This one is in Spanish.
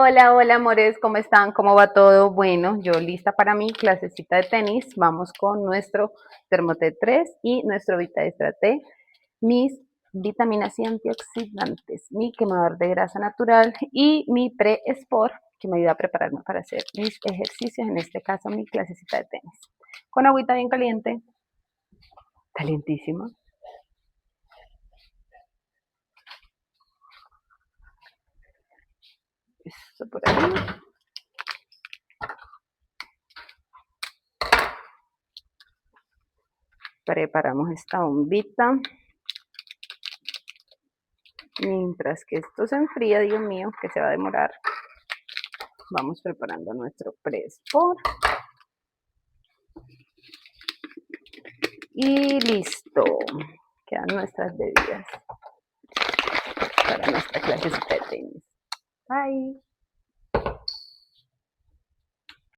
Hola, hola amores, ¿cómo están? ¿Cómo va todo? Bueno, yo lista para mi clasecita de tenis. Vamos con nuestro Thermotet 3 y nuestro Vita Extra T, mis vitaminas y antioxidantes, mi quemador de grasa natural y mi Pre-Sport que me ayuda a prepararme para hacer mis ejercicios, en este caso mi clasecita de tenis. Con agüita bien caliente, calientísima. Esto por ahí. Preparamos esta bombita. Mientras que esto se enfría, Dios mío, que se va a demorar, vamos preparando nuestro Pre-Sport. Y listo. Quedan nuestras bebidas para nuestra clasecita de tenis. Bye.